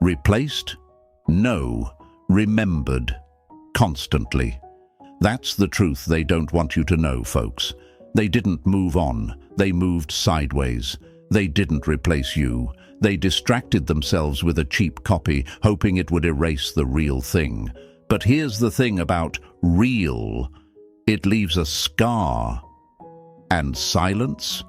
Replaced? No, remembered. Constantly. That's the truth they don't want you to know, folks. They didn't move on. They moved sideways. They didn't replace you. They distracted themselves with a cheap copy, hoping it would erase the real thing. But here's the thing about real. It leaves a scar. And silence?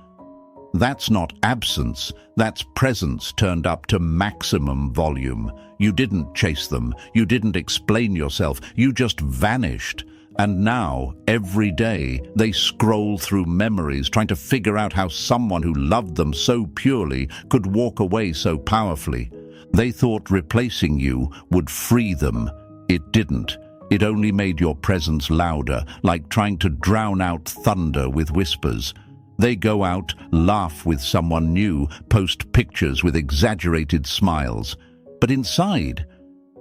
That's not absence, that's presence turned up to maximum volume. You didn't chase them, you didn't explain yourself, you just vanished. And now, every day, they scroll through memories trying to figure out how someone who loved them so purely could walk away so powerfully. They thought replacing you would free them. It didn't. It only made your presence louder, like trying to drown out thunder with whispers. They go out, laugh with someone new, post pictures with exaggerated smiles. But inside,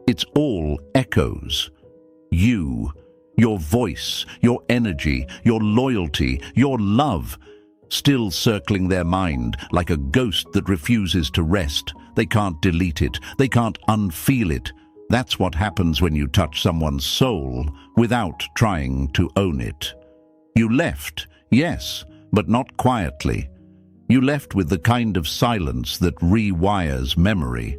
it's all echoes. You, your voice, your energy, your loyalty, your love, still circling their mind like a ghost that refuses to rest. They can't delete it. They can't unfeel it. That's what happens when you touch someone's soul without trying to own it. You left, yes, but not quietly. You left with the kind of silence that rewires memory.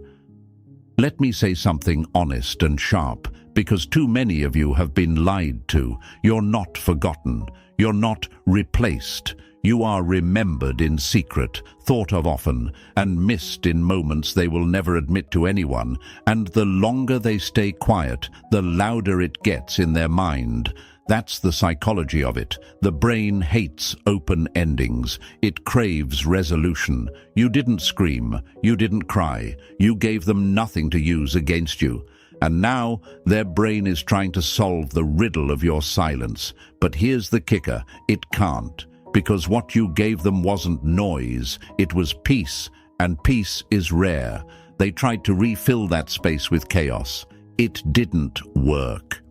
Let me say something honest and sharp, because too many of you have been lied to. You're not forgotten. You're not replaced. You are remembered in secret, thought of often, and missed in moments they will never admit to anyone. And the longer they stay quiet, the louder it gets in their mind. That's the psychology of it. The brain hates open endings. It craves resolution. You didn't scream. You didn't cry. You gave them nothing to use against you. And now their brain is trying to solve the riddle of your silence. But here's the kicker. It can't. Because what you gave them wasn't noise. It was peace. And peace is rare. They tried to refill that space with chaos. It didn't work.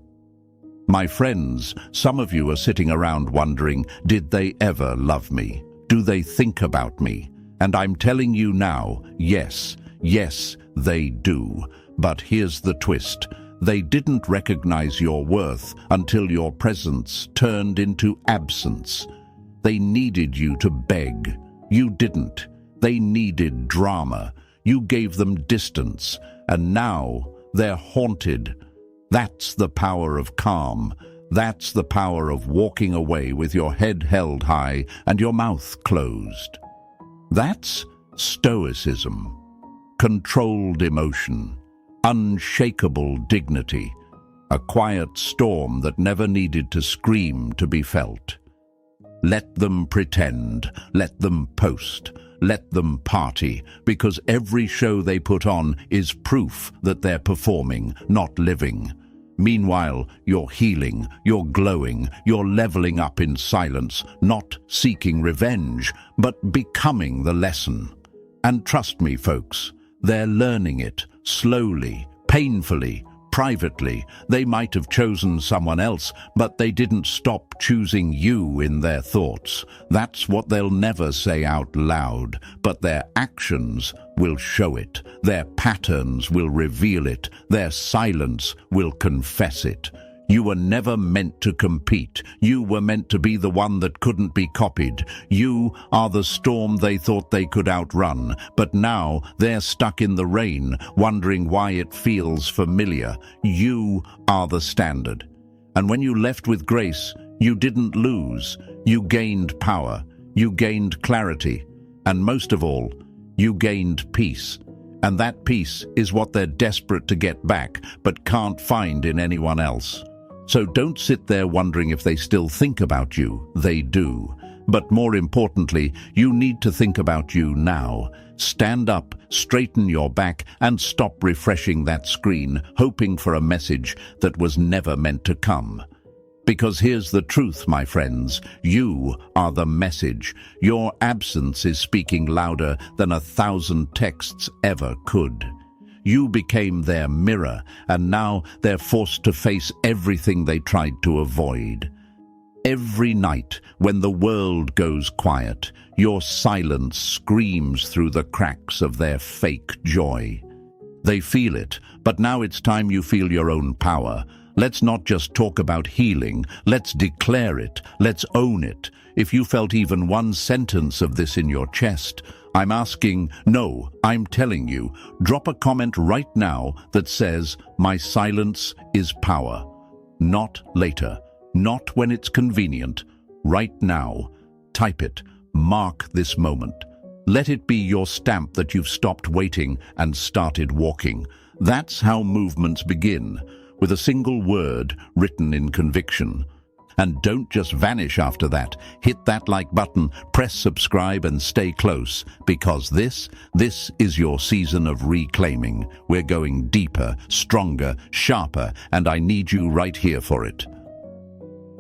My friends, some of you are sitting around wondering, did they ever love me? Do they think about me? And I'm telling you now, yes, they do. But here's the twist. They didn't recognize your worth until your presence turned into absence. They needed you to beg. You didn't. They needed drama. You gave them distance. And now they're haunted. That's the power of calm. That's the power of walking away with your head held high and your mouth closed. That's stoicism. Controlled emotion. Unshakable dignity. A quiet storm that never needed to scream to be felt. Let them pretend. Let them post. Let them party, because every show they put on is proof that they're performing, not living. Meanwhile, you're healing, you're glowing, you're leveling up in silence, not seeking revenge, but becoming the lesson. And trust me, folks, they're learning it, slowly, painfully, privately. They might have chosen someone else, but they didn't stop choosing you in their thoughts. That's what they'll never say out loud, but their actions will show it. Their patterns will reveal it. Their silence will confess it. You were never meant to compete. You were meant to be the one that couldn't be copied. You are the storm they thought they could outrun, but now they're stuck in the rain, wondering why it feels familiar. You are the standard. And when you left with grace, you didn't lose. You gained power. You gained clarity. And most of all, you gained peace. And that peace is what they're desperate to get back, but can't find in anyone else. So don't sit there wondering if they still think about you. They do. But more importantly, you need to think about you now. Stand up, straighten your back, and stop refreshing that screen, hoping for a message that was never meant to come. Because here's the truth, my friends. You are the message. Your absence is speaking louder than 1,000 texts ever could. You became their mirror, and now they're forced to face everything they tried to avoid. Every night, when the world goes quiet, your silence screams through the cracks of their fake joy. They feel it, but now it's time you feel your own power. Let's not just talk about healing, let's declare it, let's own it. If you felt even one sentence of this in your chest, I'm asking, no, I'm telling you, drop a comment right now that says, my silence is power. Not later, not when it's convenient, right now. Type it, mark this moment. Let it be your stamp that you've stopped waiting and started walking. That's how movements begin, with a single word written in conviction. And don't just vanish after that. Hit that like button, press subscribe and stay close, because this is your season of reclaiming. We're going deeper, stronger, sharper, and I need you right here for it.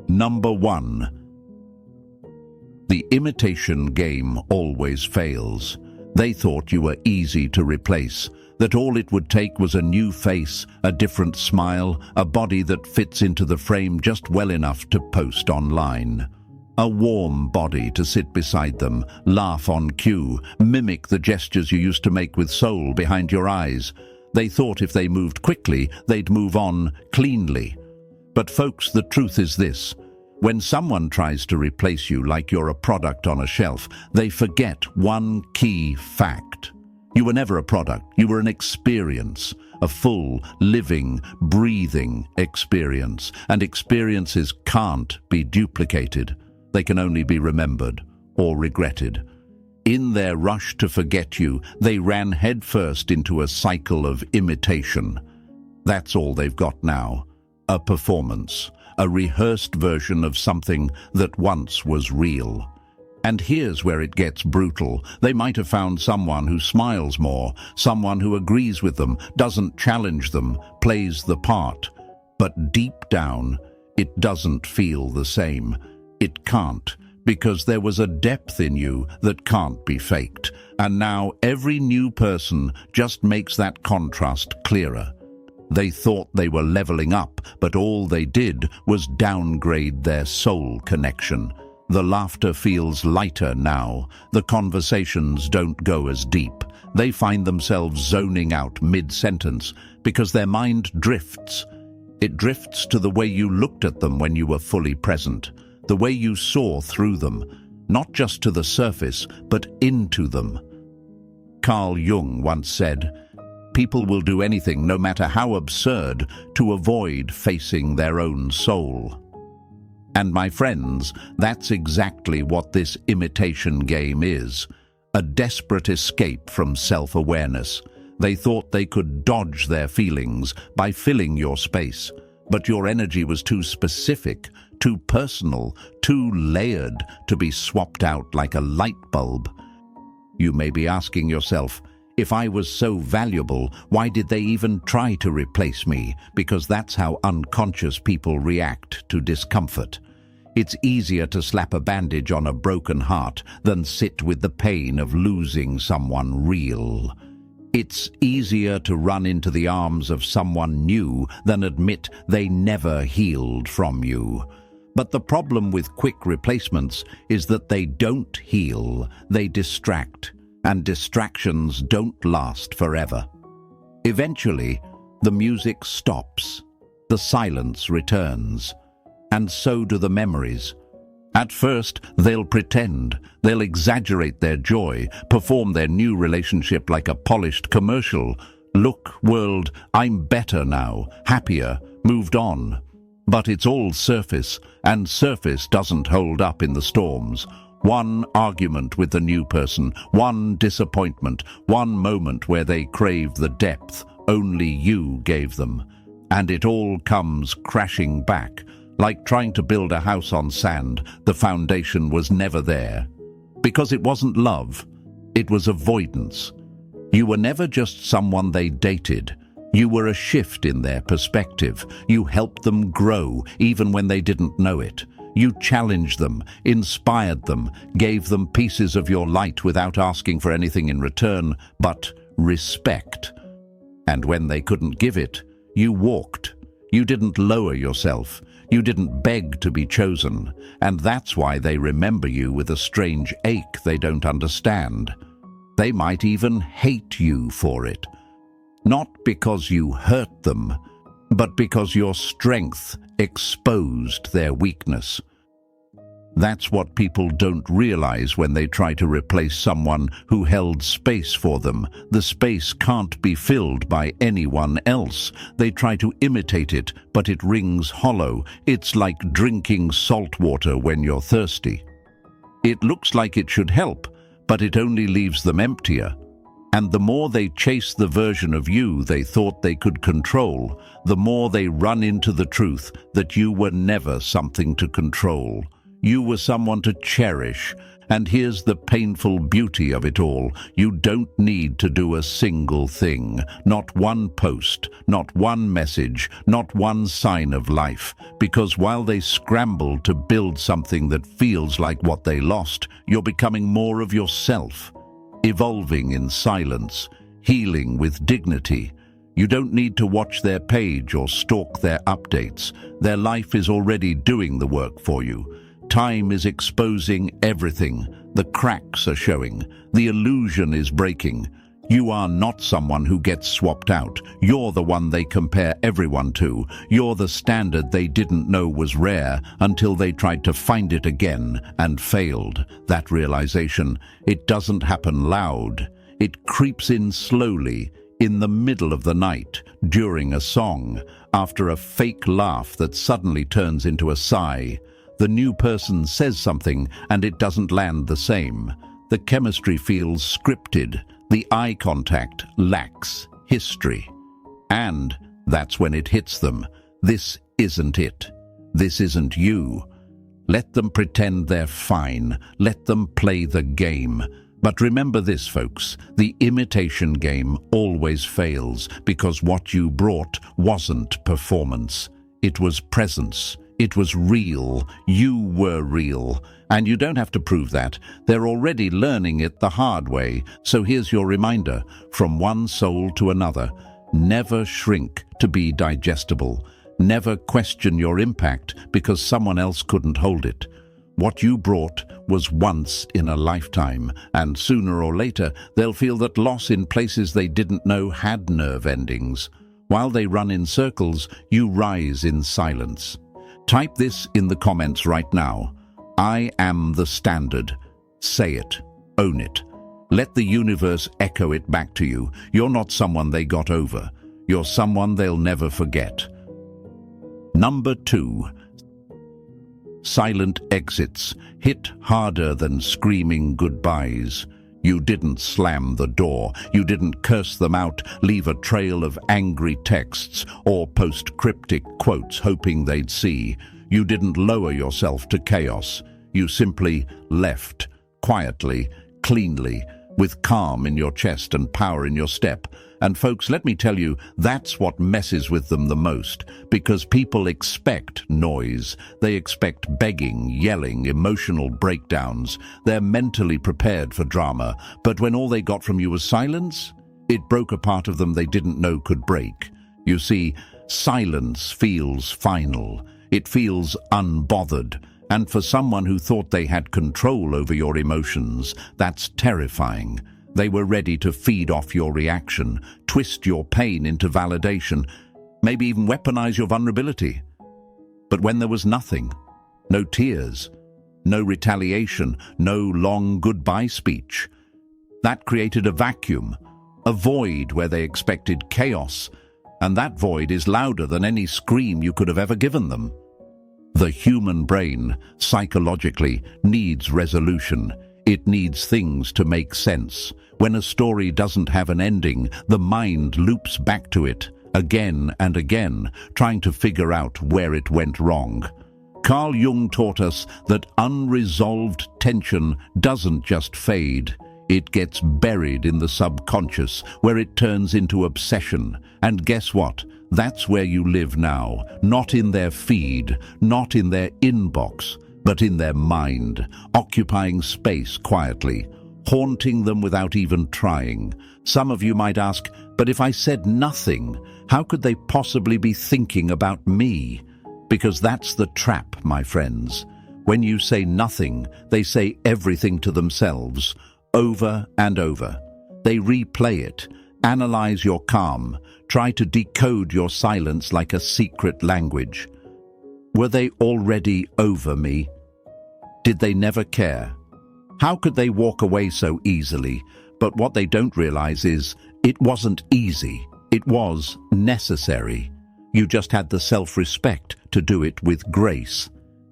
Number 1. The imitation game always fails. They thought you were easy to replace, that all it would take was a new face, a different smile, a body that fits into the frame just well enough to post online. A warm body to sit beside them, laugh on cue, mimic the gestures you used to make with soul behind your eyes. They thought if they moved quickly, they'd move on cleanly. But folks, the truth is this. When someone tries to replace you like you're a product on a shelf, they forget one key fact. You were never a product, you were an experience, a full, living, breathing experience. And experiences can't be duplicated. They can only be remembered or regretted. In their rush to forget you, they ran headfirst into a cycle of imitation. That's all they've got now. A performance, a rehearsed version of something that once was real. And here's where it gets brutal. They might have found someone who smiles more, someone who agrees with them, doesn't challenge them, plays the part. But deep down, it doesn't feel the same. It can't, because there was a depth in you that can't be faked. And now every new person just makes that contrast clearer. They thought they were leveling up, but all they did was downgrade their soul connection. The laughter feels lighter now. The conversations don't go as deep. They find themselves zoning out mid-sentence because their mind drifts. It drifts to the way you looked at them when you were fully present, the way you saw through them, not just to the surface, but into them. Carl Jung once said, "People will do anything, no matter how absurd, to avoid facing their own soul." And my friends, that's exactly what this imitation game is. A desperate escape from self-awareness. They thought they could dodge their feelings by filling your space, but your energy was too specific, too personal, too layered to be swapped out like a light bulb. You may be asking yourself, if I was so valuable, why did they even try to replace me? Because that's how unconscious people react to discomfort. It's easier to slap a bandage on a broken heart than sit with the pain of losing someone real. It's easier to run into the arms of someone new than admit they never healed from you. But the problem with quick replacements is that they don't heal, they distract. And distractions don't last forever. Eventually, the music stops, the silence returns, and so do the memories. At first, they'll pretend, they'll exaggerate their joy, perform their new relationship like a polished commercial. Look, world, I'm better now, happier, moved on. But it's all surface, and surface doesn't hold up in the storms. One argument with the new person, one disappointment, one moment where they crave the depth only you gave them. And it all comes crashing back, like trying to build a house on sand. The foundation was never there. Because it wasn't love, it was avoidance. You were never just someone they dated. You were a shift in their perspective. You helped them grow, even when they didn't know it. You challenged them, inspired them, gave them pieces of your light without asking for anything in return, but respect. And when they couldn't give it, you walked. You didn't lower yourself. You didn't beg to be chosen. And that's why they remember you with a strange ache they don't understand. They might even hate you for it. Not because you hurt them, but because your strength exposed their weakness. That's what people don't realize when they try to replace someone who held space for them. The space can't be filled by anyone else. They try to imitate it, but it rings hollow. It's like drinking salt water when you're thirsty. It looks like it should help, but it only leaves them emptier. And the more they chase the version of you they thought they could control, the more they run into the truth that you were never something to control. You were someone to cherish, and here's the painful beauty of it all. You don't need to do a single thing, not one post, not one message, not one sign of life, because while they scramble to build something that feels like what they lost, you're becoming more of yourself, evolving in silence, healing with dignity. You don't need to watch their page or stalk their updates. Their life is already doing the work for you. Time is exposing everything. The cracks are showing. The illusion is breaking. You are not someone who gets swapped out. You're the one they compare everyone to. You're the standard they didn't know was rare until they tried to find it again and failed. That realization, it doesn't happen loud. It creeps in slowly, in the middle of the night, during a song, after a fake laugh that suddenly turns into a sigh. The new person says something and it doesn't land the same. The chemistry feels scripted. The eye contact lacks history. And that's when it hits them. This isn't it. This isn't you. Let them pretend they're fine. Let them play the game. But remember this, folks, the imitation game always fails because what you brought wasn't performance. It was presence. It was real. You were real. And you don't have to prove that. They're already learning it the hard way. So here's your reminder, from one soul to another. Never shrink to be digestible. Never question your impact because someone else couldn't hold it. What you brought was once in a lifetime, and sooner or later they'll feel that loss in places they didn't know had nerve endings. While they run in circles, you rise in silence. Type this in the comments right now. I am the standard. Say it. Own it. Let the universe echo it back to you. You're not someone they got over. You're someone they'll never forget. Number 2. Silent exits hit harder than screaming goodbyes. You didn't slam the door. You didn't curse them out, leave a trail of angry texts, or post cryptic quotes hoping they'd see. You didn't lower yourself to chaos. You simply left, quietly, cleanly, with calm in your chest and power in your step. And folks, let me tell you, that's what messes with them the most, because people expect noise. They expect begging, yelling, emotional breakdowns. They're mentally prepared for drama, but when all they got from you was silence, it broke a part of them they didn't know could break. You see, silence feels final. It feels unbothered. And for someone who thought they had control over your emotions, that's terrifying. They were ready to feed off your reaction, twist your pain into validation, maybe even weaponize your vulnerability. But when there was nothing, no tears, no retaliation, no long goodbye speech, that created a vacuum, a void where they expected chaos, and that void is louder than any scream you could have ever given them. The human brain, psychologically, needs resolution. It needs things to make sense. When a story doesn't have an ending, the mind loops back to it, again and again, trying to figure out where it went wrong. Carl Jung taught us that unresolved tension doesn't just fade. It gets buried in the subconscious, where it turns into obsession. And guess what? That's where you live now, not in their feed, not in their inbox, but in their mind, occupying space quietly, haunting them without even trying. Some of you might ask, but if I said nothing, how could they possibly be thinking about me? Because that's the trap, my friends. When you say nothing, they say everything to themselves, over and over. They replay it, Analyze your calm. Try to decode your silence like a secret language. Were they already over me? Did they never care? How could they walk away so easily? But what they don't realize is, it wasn't easy. It was necessary. You just had the self-respect to do it with grace.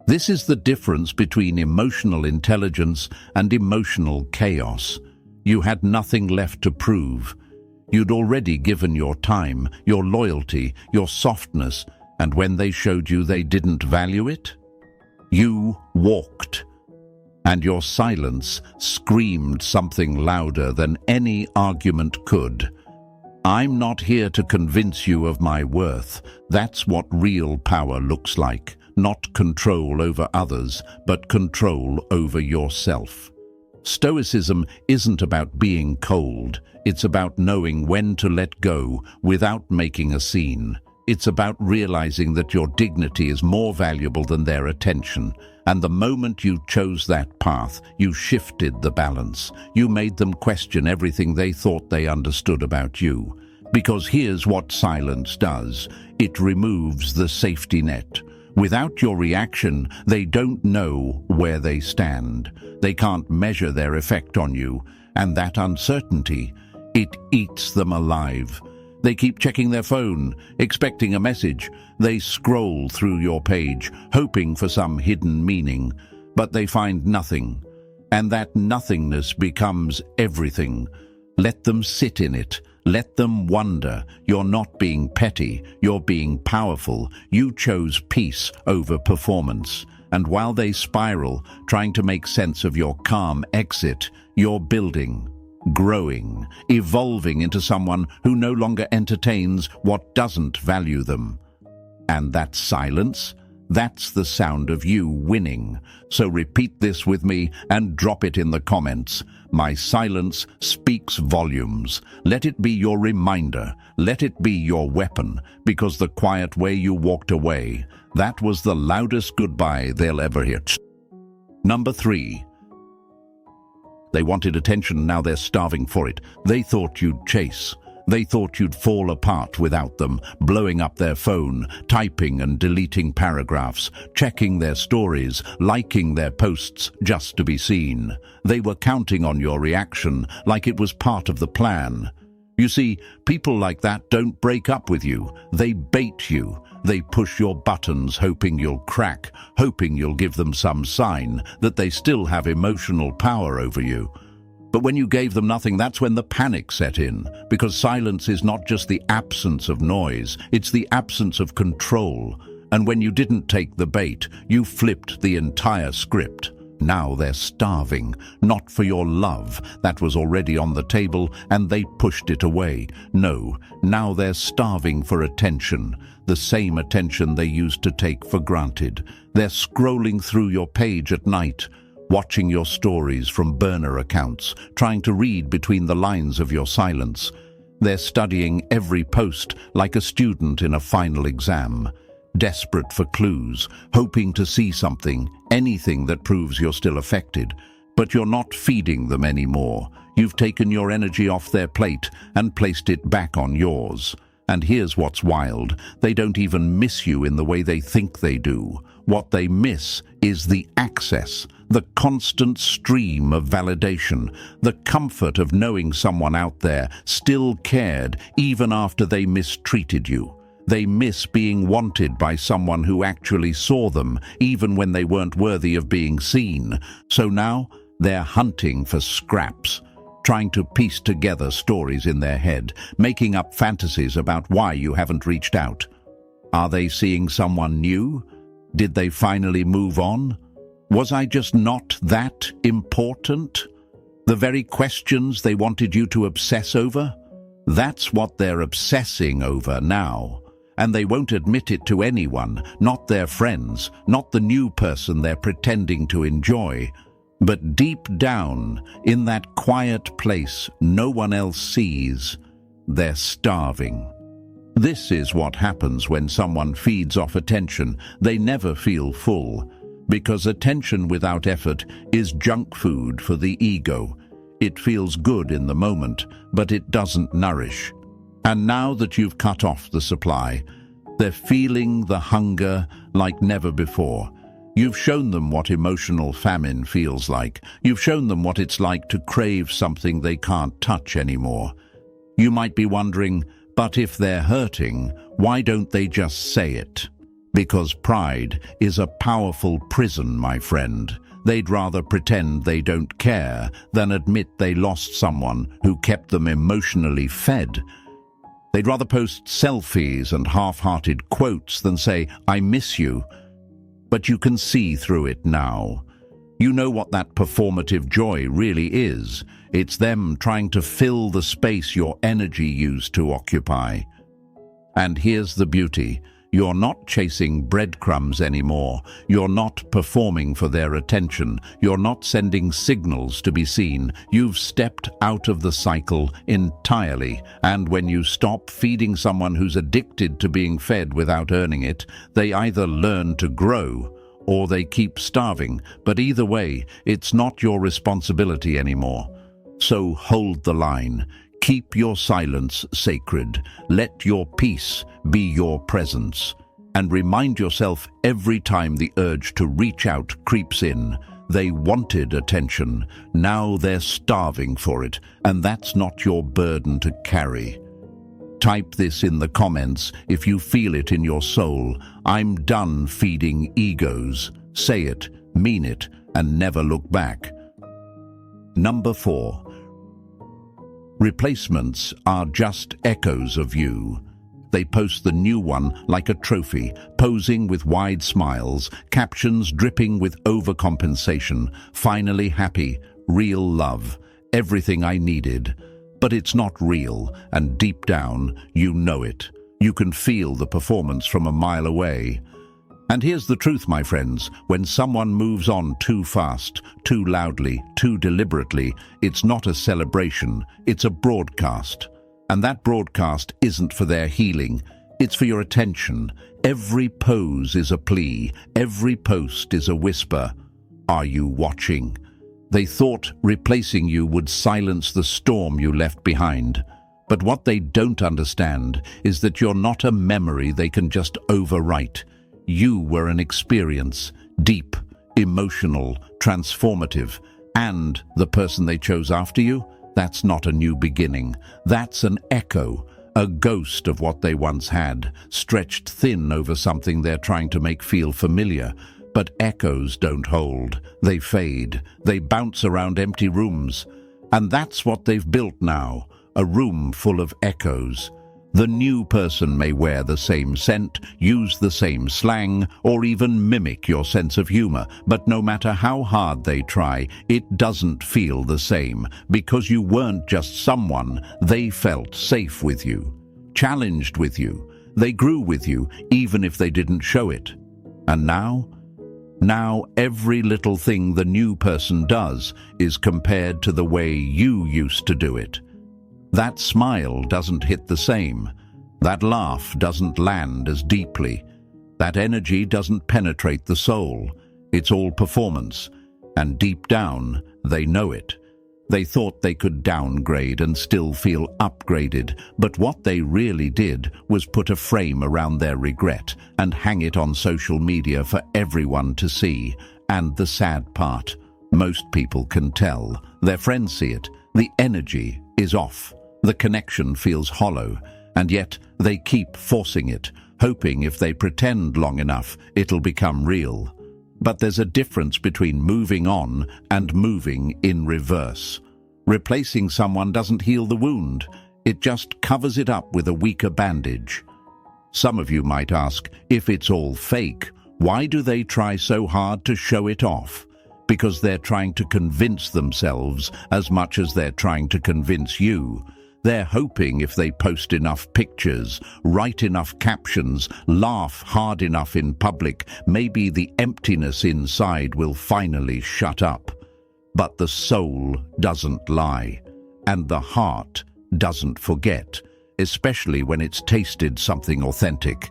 This is the difference between emotional intelligence and emotional chaos. You had nothing left to prove. You'd already given your time, your loyalty, your softness, and when they showed you they didn't value it, you walked. And your silence screamed something louder than any argument could. I'm not here to convince you of my worth. That's what real power looks like. Not control over others, but control over yourself. Stoicism isn't about being cold. It's about knowing when to let go without making a scene. It's about realizing that your dignity is more valuable than their attention. And the moment you chose that path, you shifted the balance. You made them question everything they thought they understood about you. Because here's what silence does. It removes the safety net. Without your reaction, they don't know where they stand. They can't measure their effect on you. And that uncertainty, it eats them alive. They keep checking their phone, expecting a message. They scroll through your page, hoping for some hidden meaning, but they find nothing. And that nothingness becomes everything. Let them sit in it. Let them wonder. You're not being petty. You're being powerful. You chose peace over performance. And while they spiral, trying to make sense of your calm exit, you're building, growing, evolving into someone who no longer entertains what doesn't value them. And that silence, that's the sound of you winning. So repeat this with me and drop it in the comments. My silence speaks volumes. Let it be your reminder. Let it be your weapon, because the quiet way you walked away, that was the loudest goodbye they'll ever hear. Number 3. They wanted attention, now they're starving for it. They thought you'd chase. They thought you'd fall apart without them, blowing up their phone, typing and deleting paragraphs, checking their stories, liking their posts just to be seen. They were counting on your reaction like it was part of the plan. You see, people like that don't break up with you. They bait you. They push your buttons hoping you'll crack, hoping you'll give them some sign that they still have emotional power over you. But when you gave them nothing, that's when the panic set in, because silence is not just the absence of noise, it's the absence of control. And when you didn't take the bait, you flipped the entire script. Now they're starving, not for your love, that was already on the table, and they pushed it away. No, now they're starving for attention, the same attention they used to take for granted. They're scrolling through your page at night, watching your stories from burner accounts, trying to read between the lines of your silence. They're studying every post like a student in a final exam, desperate for clues, hoping to see something, anything that proves you're still affected. But you're not feeding them anymore. You've taken your energy off their plate and placed it back on yours. And here's what's wild. They don't even miss you in the way they think they do. What they miss is the access, the constant stream of validation, the comfort of knowing someone out there still cared even after they mistreated you. They miss being wanted by someone who actually saw them, even when they weren't worthy of being seen. So now they're hunting for scraps, trying to piece together stories in their head, making up fantasies about why you haven't reached out. Are they seeing someone new? Did they finally move on? Was I just not that important? The very questions they wanted you to obsess over? That's what they're obsessing over now. And they won't admit it to anyone, not their friends, not the new person they're pretending to enjoy. But deep down, in that quiet place no one else sees, they're starving. This is what happens when someone feeds off attention. They never feel full, because attention without effort is junk food for the ego. It feels good in the moment, but it doesn't nourish. And now that you've cut off the supply, they're feeling the hunger like never before. You've shown them what emotional famine feels like. You've shown them what it's like to crave something they can't touch anymore. You might be wondering, but if they're hurting, why don't they just say it? Because pride is a powerful prison, my friend. They'd rather pretend they don't care than admit they lost someone who kept them emotionally fed. They'd rather post selfies and half-hearted quotes than say, "I miss you." But you can see through it now. You know what that performative joy really is. It's them trying to fill the space your energy used to occupy. And here's the beauty. You're not chasing breadcrumbs anymore. You're not performing for their attention. You're not sending signals to be seen. You've stepped out of the cycle entirely. And when you stop feeding someone who's addicted to being fed without earning it, they either learn to grow or they keep starving. But either way, it's not your responsibility anymore. So hold the line. Keep your silence sacred. Let your peace be your presence. And remind yourself every time the urge to reach out creeps in. They wanted attention. Now they're starving for it. And that's not your burden to carry. Type this in the comments if you feel it in your soul. I'm done feeding egos. Say it, mean it, and never look back. Number 4. Replacements are just echoes of you. They post the new one like a trophy, posing with wide smiles, captions dripping with overcompensation, finally happy, real love, everything I needed. But it's not real, and deep down, you know it. You can feel the performance from a mile away. And here's the truth, my friends. When someone moves on too fast, too loudly, too deliberately, it's not a celebration, it's a broadcast. And that broadcast isn't for their healing, it's for your attention. Every pose is a plea, every post is a whisper. Are you watching? They thought replacing you would silence the storm you left behind. But what they don't understand is that you're not a memory they can just overwrite. You were an experience, deep, emotional, transformative, and the person they chose after you, that's not a new beginning. That's an echo, a ghost of what they once had, stretched thin over something they're trying to make feel familiar. But echoes don't hold. They fade. They bounce around empty rooms. And that's what they've built now, a room full of echoes. The new person may wear the same scent, use the same slang, or even mimic your sense of humor, but no matter how hard they try, it doesn't feel the same, because you weren't just someone. They felt safe with you, challenged with you. They grew with you, even if they didn't show it. And now every little thing the new person does is compared to the way you used to do it. That smile doesn't hit the same. That laugh doesn't land as deeply. That energy doesn't penetrate the soul. It's all performance. And deep down, they know it. They thought they could downgrade and still feel upgraded, but what they really did was put a frame around their regret and hang it on social media for everyone to see. And the sad part, most people can tell. Their friends see it. The energy is off. The connection feels hollow, and yet they keep forcing it, hoping if they pretend long enough, it'll become real. But there's a difference between moving on and moving in reverse. Replacing someone doesn't heal the wound. It just covers it up with a weaker bandage. Some of you might ask, if it's all fake, why do they try so hard to show it off? Because they're trying to convince themselves as much as they're trying to convince you. They're hoping if they post enough pictures, write enough captions, laugh hard enough in public, maybe the emptiness inside will finally shut up. But the soul doesn't lie, and the heart doesn't forget, especially when it's tasted something authentic.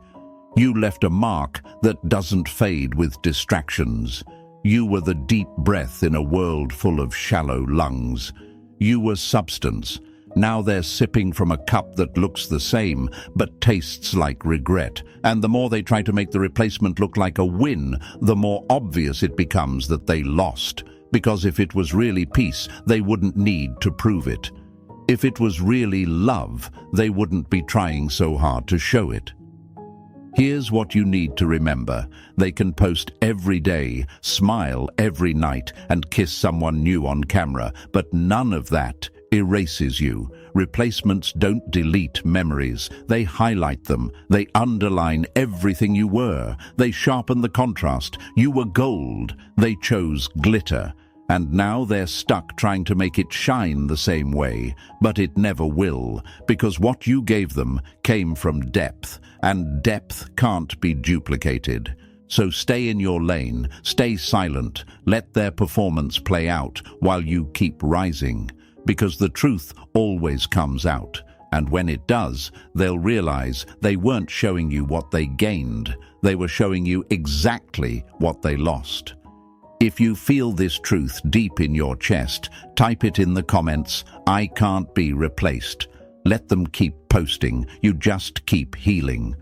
You left a mark that doesn't fade with distractions. You were the deep breath in a world full of shallow lungs. You were substance. Now they're sipping from a cup that looks the same, but tastes like regret. And the more they try to make the replacement look like a win, the more obvious it becomes that they lost. Because if it was really peace, they wouldn't need to prove it. If it was really love, they wouldn't be trying so hard to show it. Here's what you need to remember. They can post every day, smile every night, and kiss someone new on camera, but none of that erases you. Replacements don't delete memories. They highlight them. They underline everything you were. They sharpen the contrast. You were gold. They chose glitter. And now they're stuck trying to make it shine the same way. But it never will, because what you gave them came from depth, and depth can't be duplicated. So stay in your lane, stay silent, let their performance play out while you keep rising. Because the truth always comes out, and when it does, they'll realize they weren't showing you what they gained. They were showing you exactly what they lost. If you feel this truth deep in your chest, type it in the comments. I can't be replaced. Let them keep posting. You just keep healing.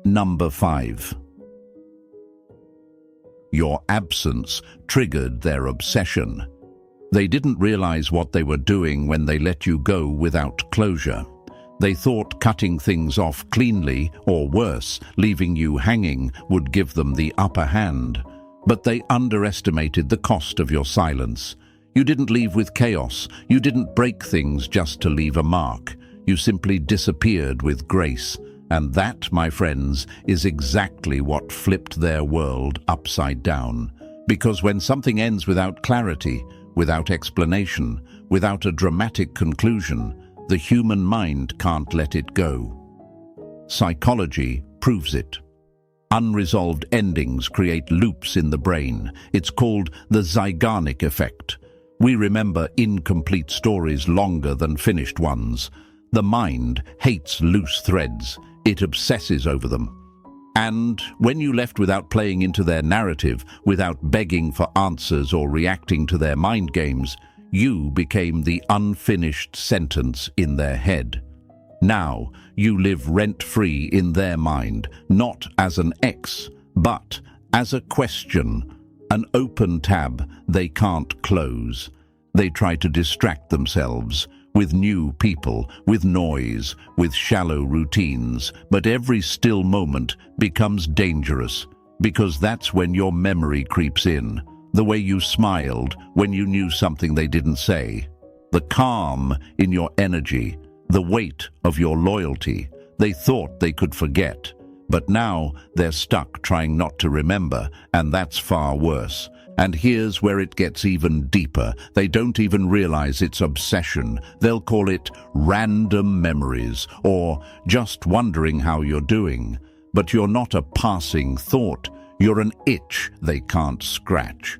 Number 5. Your absence triggered their obsession. They didn't realize what they were doing when they let you go without closure. They thought cutting things off cleanly, or worse, leaving you hanging, would give them the upper hand. But they underestimated the cost of your silence. You didn't leave with chaos. You didn't break things just to leave a mark. You simply disappeared with grace. And that, my friends, is exactly what flipped their world upside down. Because when something ends without clarity, without explanation, without a dramatic conclusion, the human mind can't let it go. Psychology proves it. Unresolved endings create loops in the brain. It's called the Zeigarnik effect. We remember incomplete stories longer than finished ones. The mind hates loose threads. It obsesses over them. And when you left without playing into their narrative, without begging for answers or reacting to their mind games, you became the unfinished sentence in their head. Now, you live rent-free in their mind, not as an X, but as a question, an open tab they can't close. They try to distract themselves with new people, with noise, with shallow routines, but every still moment becomes dangerous, because that's when your memory creeps in, the way you smiled when you knew something they didn't say, the calm in your energy, the weight of your loyalty. They thought they could forget, but now they're stuck trying not to remember, and that's far worse. And here's where it gets even deeper. They don't even realize it's obsession. They'll call it random memories, or just wondering how you're doing. But you're not a passing thought. You're an itch they can't scratch.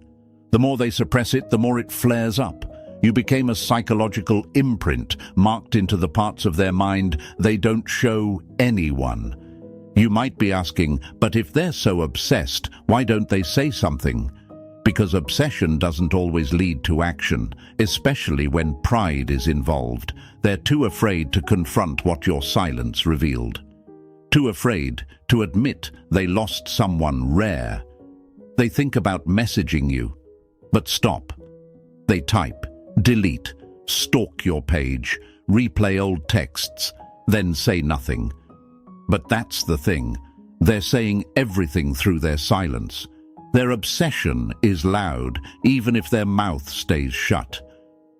The more they suppress it, the more it flares up. You became a psychological imprint marked into the parts of their mind they don't show anyone. You might be asking, but if they're so obsessed, why don't they say something? Because obsession doesn't always lead to action, especially when pride is involved. They're too afraid to confront what your silence revealed. Too afraid to admit they lost someone rare. They think about messaging you, but stop. They type, delete, stalk your page, replay old texts, then say nothing. But that's the thing. They're saying everything through their silence. Their obsession is loud, even if their mouth stays shut.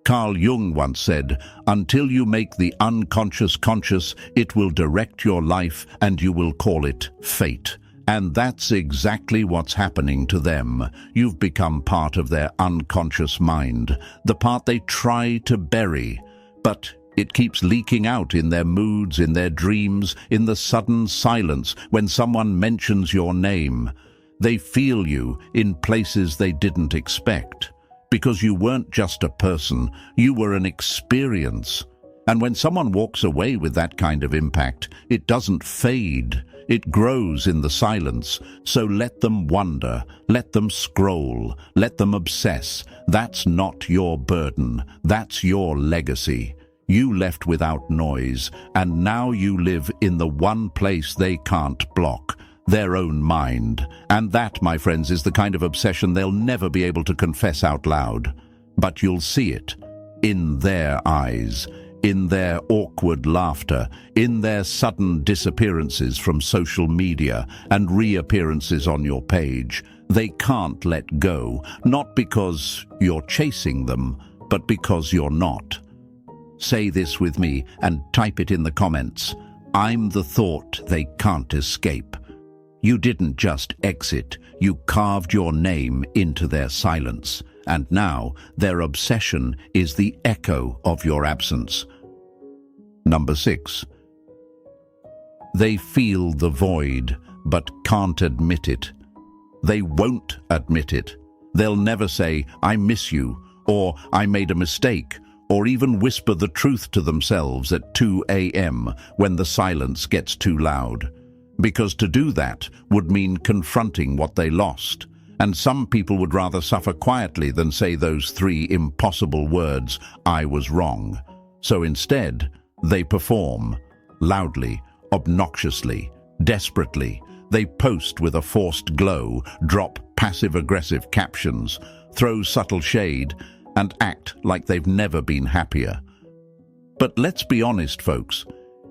Carl Jung once said, "Until you make the unconscious conscious, it will direct your life and you will call it fate." And that's exactly what's happening to them. You've become part of their unconscious mind, the part they try to bury. But it keeps leaking out in their moods, in their dreams, in the sudden silence when someone mentions your name. They feel you in places they didn't expect. Because you weren't just a person, you were an experience. And when someone walks away with that kind of impact, it doesn't fade. It grows in the silence. So let them wonder, let them scroll, let them obsess. That's not your burden. That's your legacy. You left without noise, and now you live in the one place they can't block, their own mind. And that, my friends, is the kind of obsession they'll never be able to confess out loud. But you'll see it in their eyes, in their awkward laughter, in their sudden disappearances from social media and reappearances on your page. They can't let go, not because you're chasing them, but because you're not. Say this with me and type it in the comments. I'm the thought they can't escape. You didn't just exit, you carved your name into their silence. And now their obsession is the echo of your absence. Number 6. They feel the void, but can't admit it. They won't admit it. They'll never say, I miss you, or I made a mistake, or even whisper the truth to themselves at 2 a.m. when the silence gets too loud. Because to do that would mean confronting what they lost. And some people would rather suffer quietly than say those 3 impossible words, I was wrong. So instead, they perform, loudly, obnoxiously, desperately. They post with a forced glow, drop passive-aggressive captions, throw subtle shade, and act like they've never been happier. But let's be honest, folks.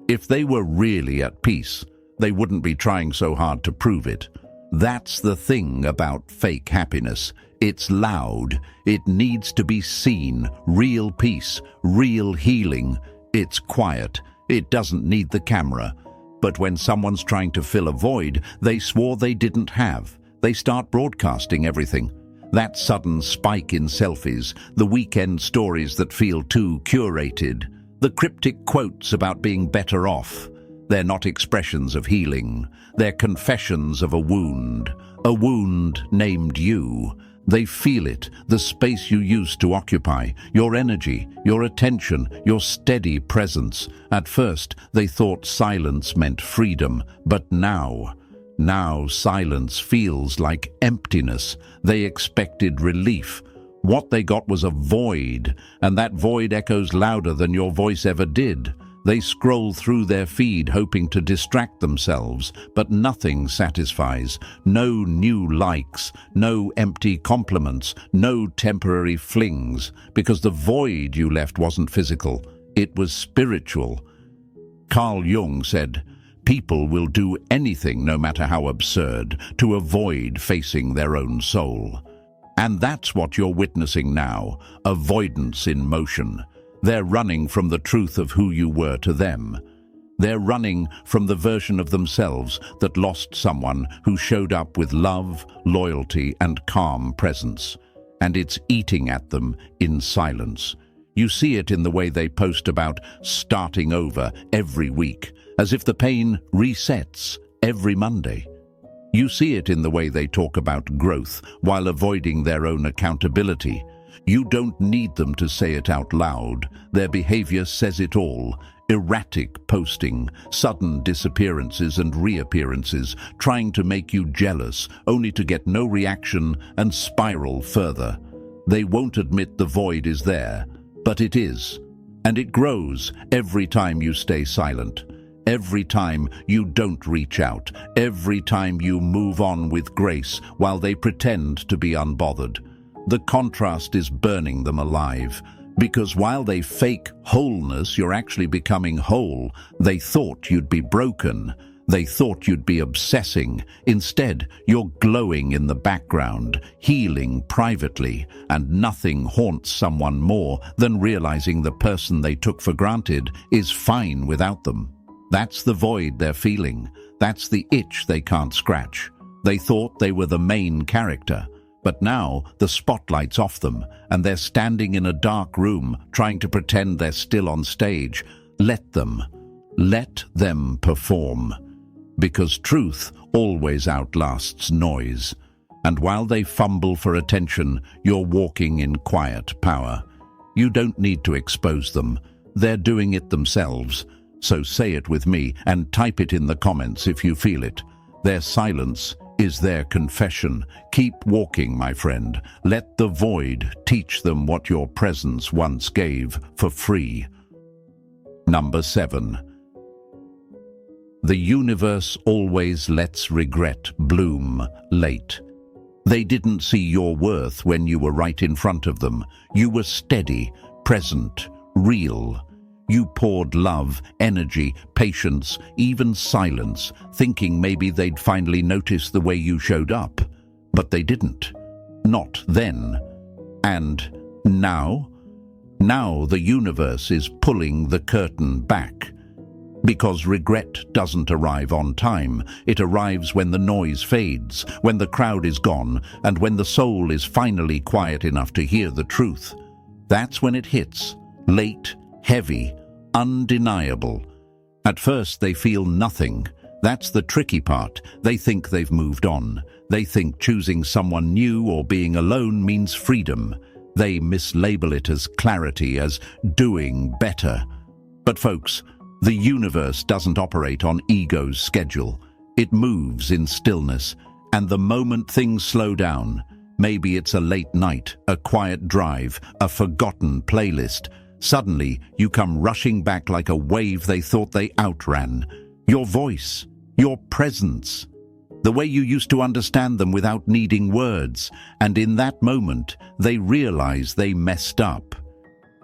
If they were really at peace, they wouldn't be trying so hard to prove it. That's the thing about fake happiness. It's loud. It needs to be seen. Real peace, real healing. It's quiet. It doesn't need the camera. But when someone's trying to fill a void they swore they didn't have, they start broadcasting everything. That sudden spike in selfies, the weekend stories that feel too curated, the cryptic quotes about being better off. They're not expressions of healing. They're confessions of a wound named you. They feel it, the space you used to occupy, your energy, your attention, your steady presence. At first, they thought silence meant freedom, but now silence feels like emptiness. They expected relief. What they got was a void, and that void echoes louder than your voice ever did. They scroll through their feed hoping to distract themselves, but nothing satisfies. No new likes, no empty compliments, no temporary flings, because the void you left wasn't physical, it was spiritual. Carl Jung said, people will do anything, no matter how absurd, to avoid facing their own soul. And that's what you're witnessing now, avoidance in motion. They're running from the truth of who you were to them. They're running from the version of themselves that lost someone who showed up with love, loyalty, and calm presence. And it's eating at them in silence. You see it in the way they post about starting over every week, as if the pain resets every Monday. You see it in the way they talk about growth while avoiding their own accountability. You don't need them to say it out loud. Their behavior says it all. Erratic posting, sudden disappearances and reappearances, trying to make you jealous, only to get no reaction and spiral further. They won't admit the void is there, but it is. And it grows every time you stay silent. Every time you don't reach out. Every time you move on with grace while they pretend to be unbothered. The contrast is burning them alive, because while they fake wholeness, you're actually becoming whole. They thought you'd be broken. They thought you'd be obsessing. Instead, you're glowing in the background, healing privately, and nothing haunts someone more than realizing the person they took for granted is fine without them. That's the void they're feeling. That's the itch they can't scratch. They thought they were the main character. But now the spotlight's off them, and they're standing in a dark room trying to pretend they're still on stage. Let them perform. Because truth always outlasts noise. And while they fumble for attention, you're walking in quiet power. You don't need to expose them. They're doing it themselves. So say it with me and type it in the comments if you feel it. Their silence is their confession. Keep walking, my friend. Let the void teach them what your presence once gave for free. Number 7. The universe always lets regret bloom late. They didn't see your worth when you were right in front of them. You were steady, present, real. You poured love, energy, patience, even silence, thinking maybe they'd finally notice the way you showed up. But they didn't. Not then. And now? Now the universe is pulling the curtain back. Because regret doesn't arrive on time. It arrives when the noise fades, when the crowd is gone, and when the soul is finally quiet enough to hear the truth. That's when it hits. Late, heavy, undeniable. At first they feel nothing. That's the tricky part. They think they've moved on. They think choosing someone new or being alone means freedom. They mislabel it as clarity, as doing better. But folks, the universe doesn't operate on ego's schedule. It moves in stillness, and the moment things slow down, maybe it's a late night, a quiet drive, a forgotten playlist, suddenly you come rushing back like a wave they thought they outran. Your voice, your presence, the way you used to understand them without needing words, and in that moment they realize they messed up.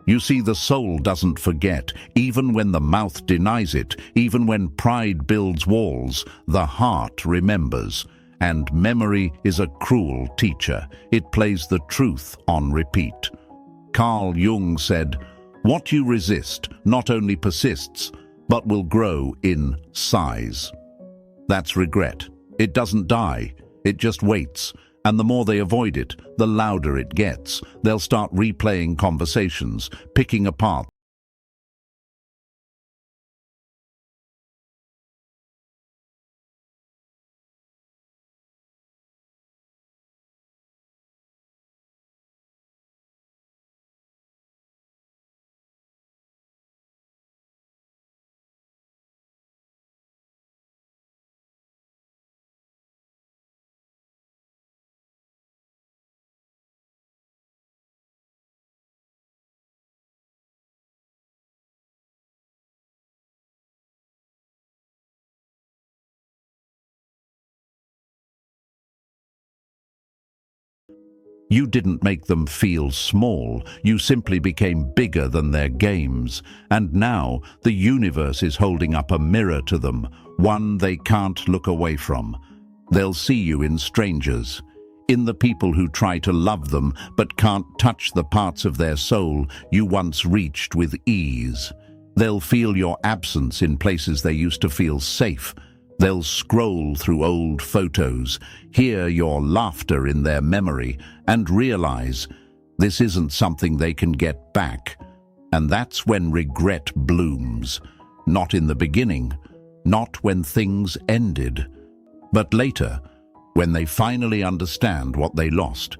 You see, the soul doesn't forget, even when the mouth denies it, even when pride builds walls, the heart remembers. And memory is a cruel teacher. It plays the truth on repeat. Carl Jung said, "What you resist not only persists, but will grow in size." That's regret. It doesn't die. It just waits. And the more they avoid it, the louder it gets. They'll start replaying conversations, picking apart You didn't make them feel small. You simply became bigger than their games. And now the universe is holding up a mirror to them, one they can't look away from. They'll see you in strangers, in the people who try to love them but can't touch the parts of their soul you once reached with ease. They'll feel your absence in places they used to feel safe. They'll scroll through old photos, hear your laughter in their memory, and realize this isn't something they can get back. And that's when regret blooms. Not in the beginning, not when things ended, but later, when they finally understand what they lost.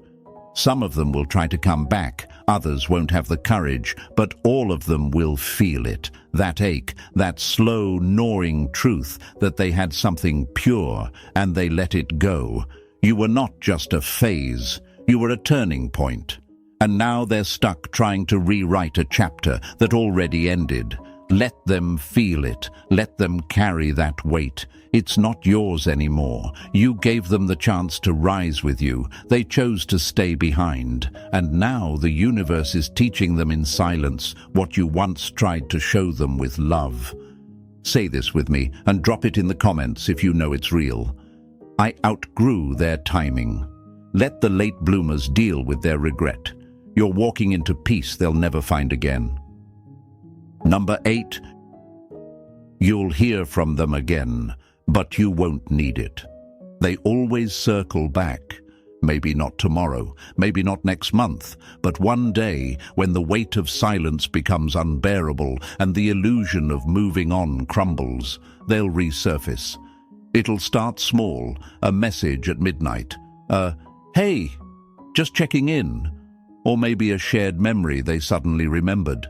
Some of them will try to come back, others won't have the courage, but all of them will feel it, that ache, that slow, gnawing truth that they had something pure and they let it go. You were not just a phase, you were a turning point. And now they're stuck trying to rewrite a chapter that already ended. Let them feel it, let them carry that weight. It's not yours anymore. You gave them the chance to rise with you. They chose to stay behind. And now the universe is teaching them in silence what you once tried to show them with love. Say this with me and drop it in the comments if you know it's real. I outgrew their timing. Let the late bloomers deal with their regret. You're walking into peace they'll never find again. Number 8. You'll hear from them again, but you won't need it. They always circle back. Maybe not tomorrow, maybe not next month, but one day when the weight of silence becomes unbearable and the illusion of moving on crumbles, they'll resurface. It'll start small, a message at midnight, "Hey, just checking in," or maybe a shared memory they suddenly remembered.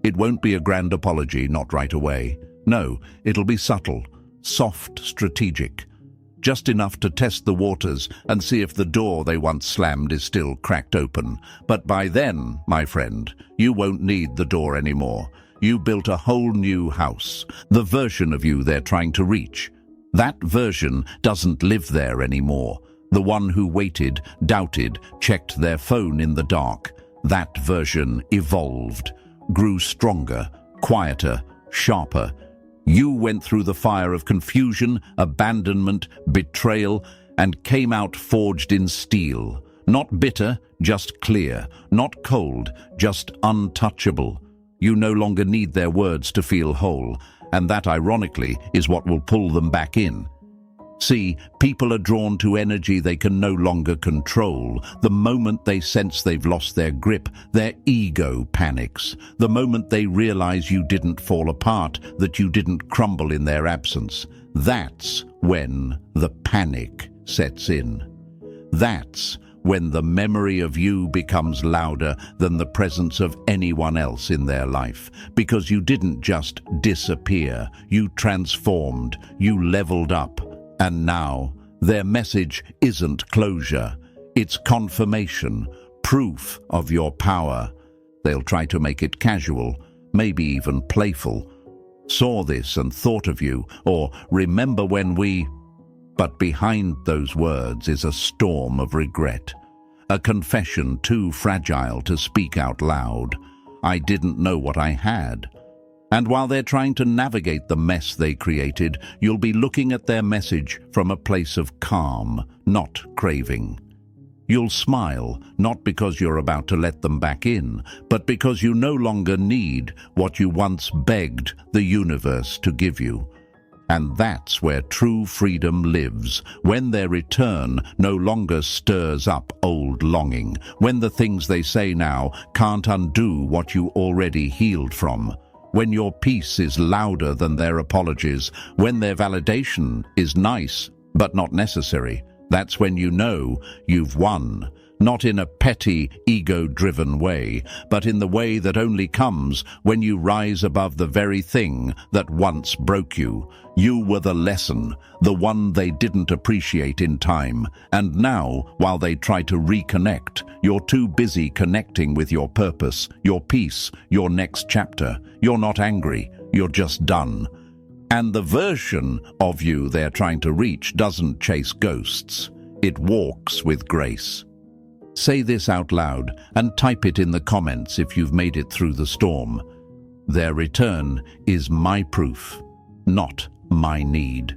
It won't be a grand apology, not right away. No, it'll be subtle, soft, strategic. Just enough to test the waters and see if the door they once slammed is still cracked open. But by then, my friend, you won't need the door anymore. You built a whole new house, the version of you they're trying to reach. That version doesn't live there anymore. The one who waited, doubted, checked their phone in the dark. That version evolved, grew stronger, quieter, sharper. You went through the fire of confusion, abandonment, betrayal, and came out forged in steel. Not bitter, just clear. Not cold, just untouchable. You no longer need their words to feel whole, and that, ironically, is what will pull them back in. See, people are drawn to energy they can no longer control. The moment they sense they've lost their grip, their ego panics. The moment they realize you didn't fall apart, that you didn't crumble in their absence. That's when the panic sets in. That's when the memory of you becomes louder than the presence of anyone else in their life. Because you didn't just disappear, you transformed, you leveled up. And now, their message isn't closure, it's confirmation, proof of your power. They'll try to make it casual, maybe even playful. Saw this and thought of you, or remember when we... But behind those words is a storm of regret, a confession too fragile to speak out loud. I didn't know what I had. And while they're trying to navigate the mess they created, you'll be looking at their message from a place of calm, not craving. You'll smile, not because you're about to let them back in, but because you no longer need what you once begged the universe to give you. And that's where true freedom lives, when their return no longer stirs up old longing, when the things they say now can't undo what you already healed from. When your peace is louder than their apologies, when their validation is nice but not necessary, that's when you know you've won. Not in a petty, ego-driven way, but in the way that only comes when you rise above the very thing that once broke you. You were the lesson, the one they didn't appreciate in time. And now, while they try to reconnect, you're too busy connecting with your purpose, your peace, your next chapter. You're not angry, you're just done. And the version of you they're trying to reach doesn't chase ghosts. It walks with grace. Say this out loud and type it in the comments if you've made it through the storm. Their return is my proof, not my need.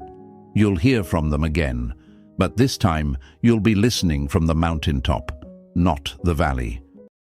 You'll hear from them again, but this time you'll be listening from the mountaintop, not the valley.